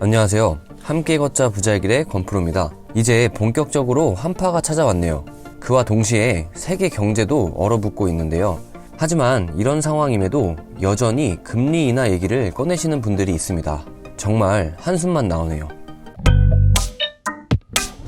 안녕하세요. 함께 걷자 부자의 길의 권프로입니다. 이제 본격적으로 한파가 찾아왔네요. 그와 동시에 세계 경제도 얼어붙고 있는데요. 하지만 이런 상황임에도 여전히 금리 인하 얘기를 꺼내시는 분들이 있습니다. 정말 한숨만 나오네요.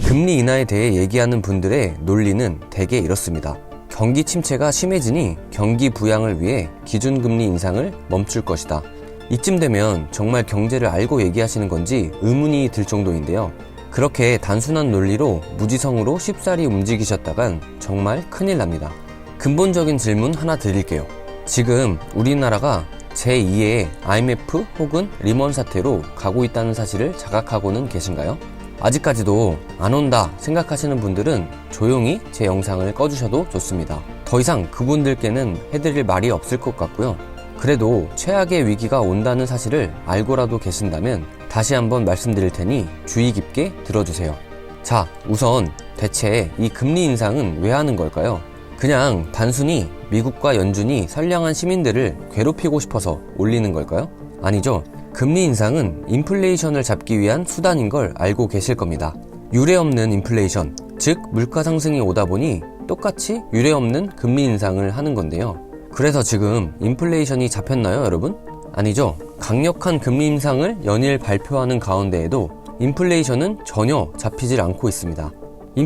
금리 인하에 대해 얘기하는 분들의 논리는 대개 이렇습니다. 경기 침체가 심해지니 경기 부양을 위해 기준금리 인상을 멈출 것이다. 이쯤 되면 정말 경제를 알고 얘기하시는 건지 의문이 들 정도인데요. 그렇게 단순한 논리로 무지성으로 쉽사리 움직이셨다간 정말 큰일 납니다. 근본적인 질문 하나 드릴게요. 지금 우리나라가 제2의 IMF 혹은 리먼 사태로 가고 있다는 사실을 자각하고는 계신가요? 아직까지도 안 온다 생각하시는 분들은 조용히 제 영상을 꺼주셔도 좋습니다. 더 이상 그분들께는 해드릴 말이 없을 것 같고요. 그래도 최악의 위기가 온다는 사실을 알고라도 계신다면 다시 한번 말씀드릴 테니 주의 깊게 들어주세요. 자, 우선 대체 이 금리 인상은 왜 하는 걸까요? 그냥 단순히 미국과 연준이 선량한 시민들을 괴롭히고 싶어서 올리는 걸까요? 아니죠. 금리 인상은 인플레이션을 잡기 위한 수단인 걸 알고 계실 겁니다. 유례없는 인플레이션, 즉 물가 상승이 오다 보니 똑같이 유례없는 금리 인상을 하는 건데요. 그래서 지금 인플레이션이 잡혔나요, 여러분? 아니죠. 강력한 금리 인상을 연일 발표하는 가운데에도 인플레이션은 전혀 잡히질 않고 있습니다.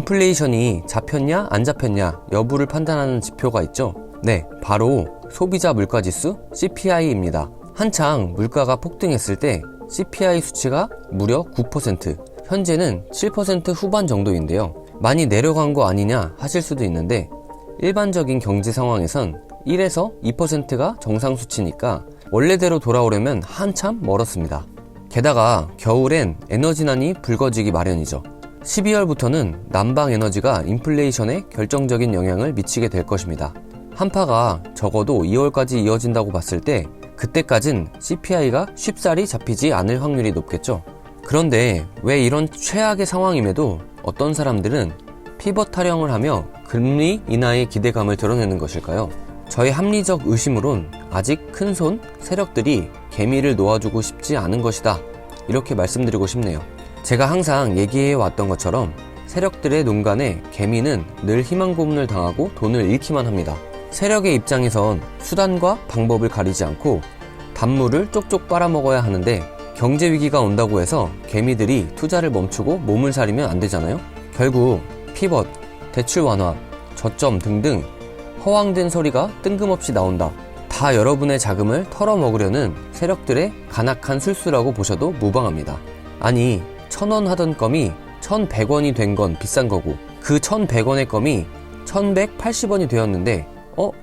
인플레이션이 잡혔냐 안 잡혔냐 여부를 판단하는 지표가 있죠. 네, 바로 소비자 물가지수 CPI입니다. 한창 물가가 폭등했을 때 CPI 수치가 무려 9%, 현재는 7% 후반 정도인데요. 많이 내려간 거 아니냐 하실 수도 있는데 일반적인 경제 상황에선 1에서 2%가 정상 수치니까 원래대로 돌아오려면 한참 멀었습니다. 게다가 겨울엔 에너지난이 불거지기 마련이죠. 12월부터는 난방 에너지가 인플레이션에 결정적인 영향을 미치게 될 것입니다. 한파가 적어도 2월까지 이어진다고 봤을 때 그때까진 CPI가 쉽사리 잡히지 않을 확률이 높겠죠. 그런데 왜 이런 최악의 상황임에도 어떤 사람들은 피벗 타령을 하며 금리 인하의 기대감을 드러내는 것일까요? 저의 합리적 의심으론 아직 큰손 세력들이 개미를 놓아주고 싶지 않은 것이다. 이렇게 말씀드리고 싶네요. 제가 항상 얘기해왔던 것처럼 세력들의 농간에 개미는 늘 희망 고문을 당하고 돈을 잃기만 합니다. 세력의 입장에선 수단과 방법을 가리지 않고 단물을 쪽쪽 빨아먹어야 하는데 경제 위기가 온다고 해서 개미들이 투자를 멈추고 몸을 사리면 안 되잖아요. 결국 피벗, 대출 완화, 저점 등등 허황된 소리가 뜬금없이 나온다. 다 여러분의 자금을 털어먹으려는 세력들의 간악한 술수라고 보셔도 무방합니다. 아니, 1,000원 하던 껌이 1,100원이 된 건 비싼 거고 그 1,100원의 껌이 1,180원이 되었는데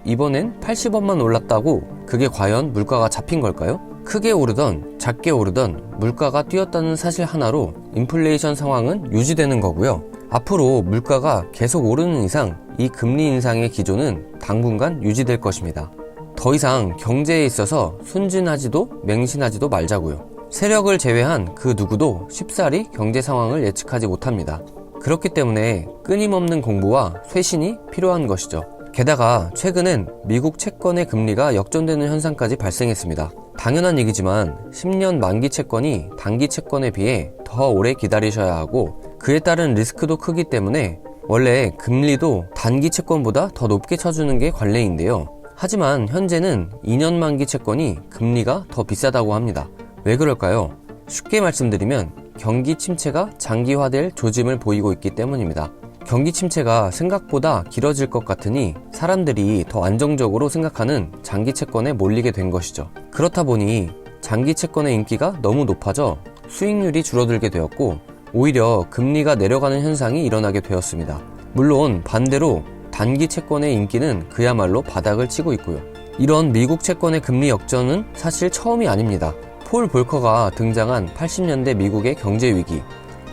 이번엔 80원만 올랐다고 그게 과연 물가가 잡힌 걸까요? 크게 오르던 작게 오르던 물가가 뛰었다는 사실 하나로 인플레이션 상황은 유지되는 거고요. 앞으로 물가가 계속 오르는 이상 이 금리 인상의 기조는 당분간 유지될 것입니다. 더 이상 경제에 있어서 순진하지도 맹신하지도 말자고요. 세력을 제외한 그 누구도 쉽사리 경제 상황을 예측하지 못합니다. 그렇기 때문에 끊임없는 공부와 쇄신이 필요한 것이죠. 게다가 최근엔 미국 채권의 금리가 역전되는 현상까지 발생했습니다. 당연한 얘기지만 10년 만기 채권이 단기 채권에 비해 더 오래 기다리셔야 하고 그에 따른 리스크도 크기 때문에 원래 금리도 단기 채권보다 더 높게 쳐주는 게 관례인데요. 하지만 현재는 2년 만기 채권이 금리가 더 비싸다고 합니다. 왜 그럴까요? 쉽게 말씀드리면 경기 침체가 장기화될 조짐을 보이고 있기 때문입니다. 경기 침체가 생각보다 길어질 것 같으니 사람들이 더 안정적으로 생각하는 장기 채권에 몰리게 된 것이죠. 그렇다 보니 장기 채권의 인기가 너무 높아져 수익률이 줄어들게 되었고 오히려 금리가 내려가는 현상이 일어나게 되었습니다. 물론 반대로 단기 채권의 인기는 그야말로 바닥을 치고 있고요. 이런 미국 채권의 금리 역전은 사실 처음이 아닙니다. 폴 볼커가 등장한 80년대 미국의 경제 위기,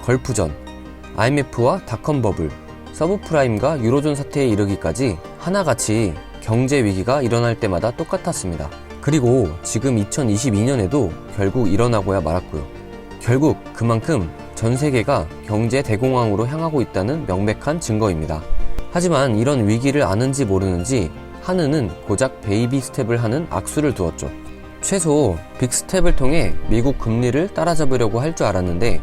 걸프전, IMF와 닷컴 버블, 서브프라임과 유로존 사태에 이르기까지 하나같이 경제 위기가 일어날 때마다 똑같았습니다. 그리고 지금 2022년에도 결국 일어나고야 말았고요. 결국 그만큼 전 세계가 경제 대공황으로 향하고 있다는 명백한 증거입니다. 하지만 이런 위기를 아는지 모르는지 하느는 고작 베이비 스텝을 하는 악수를 두었죠. 최소 빅스텝을 통해 미국 금리를 따라잡으려고 할 줄 알았는데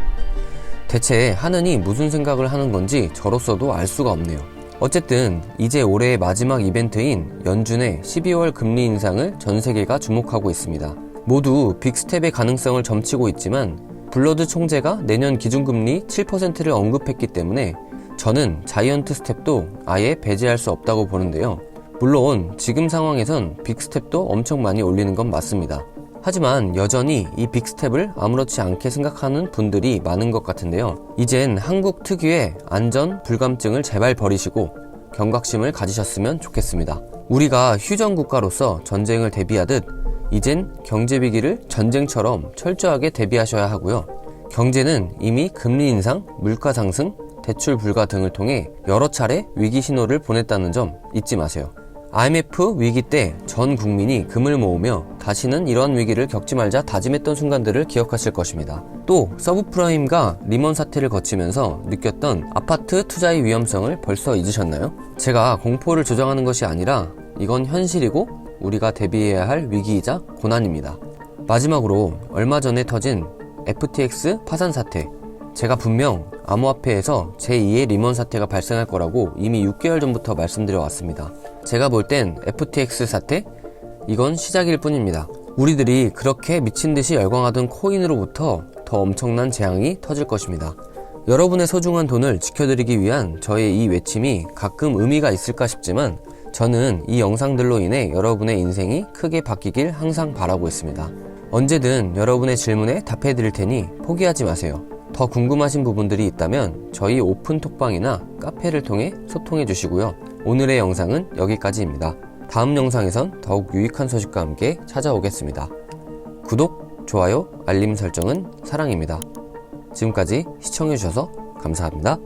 대체 하느니 무슨 생각을 하는 건지 저로서도 알 수가 없네요. 어쨌든 이제 올해의 마지막 이벤트인 연준의 12월 금리 인상을 전 세계가 주목하고 있습니다. 모두 빅스텝의 가능성을 점치고 있지만 블러드 총재가 내년 기준금리 7%를 언급했기 때문에 저는 자이언트 스텝도 아예 배제할 수 없다고 보는데요. 물론 지금 상황에선 빅스텝도 엄청 많이 올리는 건 맞습니다. 하지만 여전히 이 빅스텝을 아무렇지 않게 생각하는 분들이 많은 것 같은데요. 이젠 한국 특유의 안전 불감증을 제발 버리시고 경각심을 가지셨으면 좋겠습니다. 우리가 휴전 국가로서 전쟁을 대비하듯 이젠 경제위기를 전쟁처럼 철저하게 대비하셔야 하고요. 경제는 이미 금리 인상, 물가 상승, 대출 불가 등을 통해 여러 차례 위기 신호를 보냈다는 점 잊지 마세요. IMF 위기 때 전 국민이 금을 모으며 다시는 이러한 위기를 겪지 말자 다짐했던 순간들을 기억하실 것입니다. 또 서브프라임과 리먼 사태를 거치면서 느꼈던 아파트 투자의 위험성을 벌써 잊으셨나요? 제가 공포를 조장하는 것이 아니라 이건 현실이고 우리가 대비해야 할 위기이자 고난입니다. 마지막으로 얼마 전에 터진 FTX 파산 사태, 제가 분명 암호화폐에서 제2의 리먼 사태가 발생할 거라고 이미 6개월 전부터 말씀드려 왔습니다. 제가 볼 땐 FTX 사태? 이건 시작일 뿐입니다. 우리들이 그렇게 미친듯이 열광하던 코인으로부터 더 엄청난 재앙이 터질 것입니다. 여러분의 소중한 돈을 지켜드리기 위한 저의 이 외침이 가끔 의미가 있을까 싶지만 저는 이 영상들로 인해 여러분의 인생이 크게 바뀌길 항상 바라고 있습니다. 언제든 여러분의 질문에 답해 드릴 테니 포기하지 마세요. 더 궁금하신 부분들이 있다면 저희 오픈 톡방이나 카페를 통해 소통해 주시고요. 오늘의 영상은 여기까지입니다. 다음 영상에선 더욱 유익한 소식과 함께 찾아오겠습니다. 구독, 좋아요, 알림 설정은 사랑입니다. 지금까지 시청해 주셔서 감사합니다.